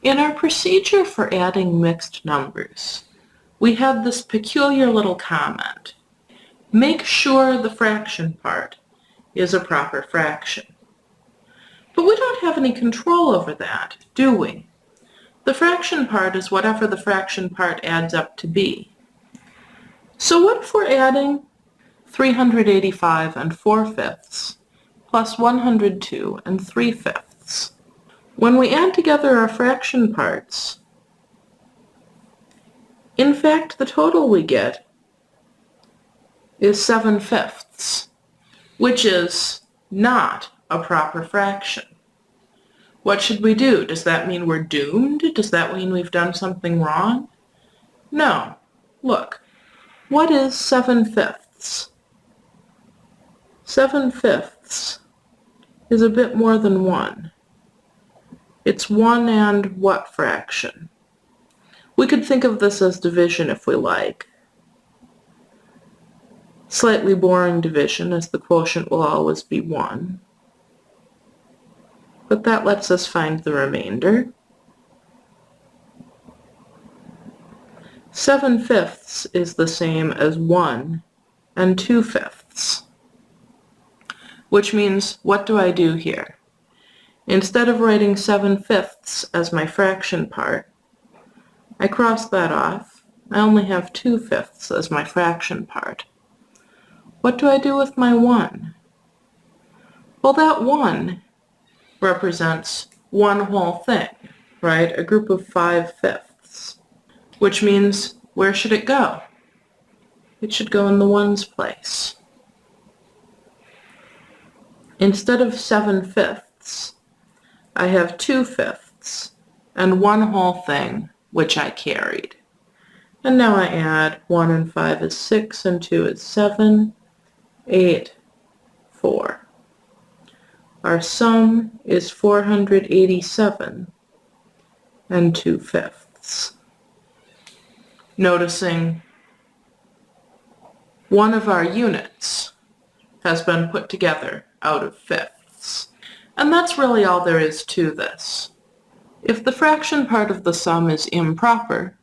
In our procedure for adding mixed numbers, we have this peculiar little comment. Make sure the fraction part is a proper fraction. But we don't have any control over that, do we? The fraction part is whatever the fraction part adds up to be. So what if we're adding 385 and 4/5 plus 102 and 3/5? When we add together our fraction parts, in fact, the total we get is 7/5, which is not a proper fraction. What should we do? Does that mean we're doomed? Does that mean we've done something wrong? No. Look, what is 7/5? 7/5 is a bit more than 1. It's 1 and what fraction? We could think of this as division if we like. Slightly boring division, as the quotient will always be 1. But that lets us find the remainder. 7/5 is the same as 1 and 2/5. Which means, what do I do here? Instead of writing 7/5 as my fraction part, I cross that off. I only have 2/5 as my fraction part. What do I do with my 1? Well, that 1 represents one whole thing, right? A group of 5/5, which means, where should it go? It should go in the 1's place. Instead of 7/5, I have 2/5 and one whole thing, which I carried. And now I add 1 and 5 is 6 and 2 is 7, 8, 4. Our sum is 487 and 2/5. Noticing one of our units has been put together out of fifths. And that's really all there is to this. If the fraction part of the sum is improper,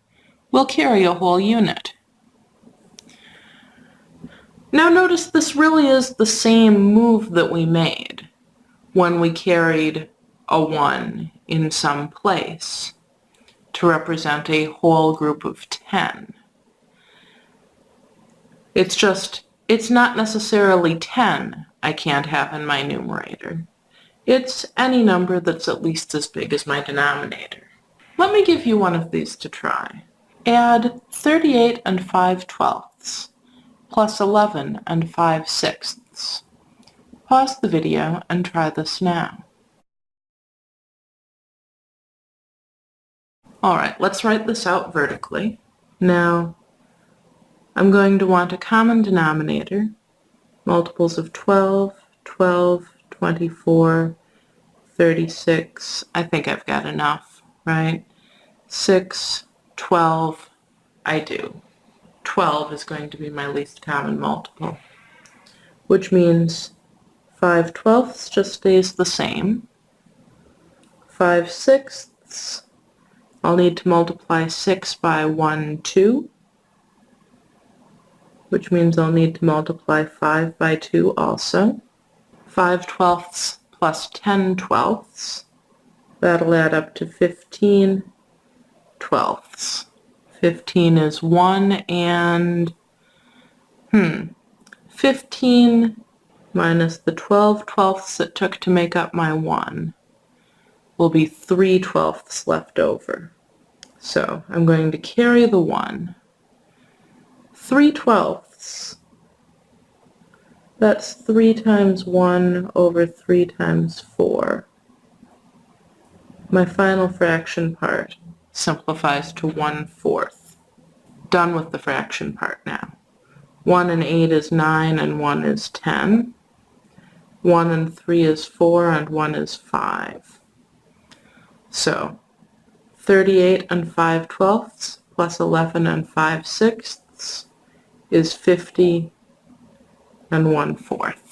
we'll carry a whole unit. Now notice this really is the same move that we made when we carried a 1 in some place to represent a whole group of 10. It's just, it's not necessarily 10 I can't have in my numerator. It's any number that's at least as big as my denominator. Let me give you one of these to try. Add 38 and 5/12 plus 11 and 5/6. Pause the video and try this now. Alright, let's write this out vertically. Now, I'm going to want a common denominator, multiples of 12, 12, 24, 36, I think I've got enough, right? 6, 12, I do. 12 is going to be my least common multiple, which means 5/12 just stays the same. 5/6, I'll need to multiply 6 by 1, 2, which means I'll need to multiply 5 by 2 also. 5/12 plus 10/12, that'll add up to 15/12. 15 is 1 and, 15 minus the 12/12 it took to make up my 1 will be 3/12 left over. So I'm going to carry the 1. 3/12, that's 3 times 1 over 3 times 4. My final fraction part simplifies to 1/4. Done with the fraction part now. 1 and 8 is 9 and 1 is 10. 1 and 3 is 4 and 1 is 5. So 38 and 5/12 plus 11 and 5/6 is 50 and 1/4.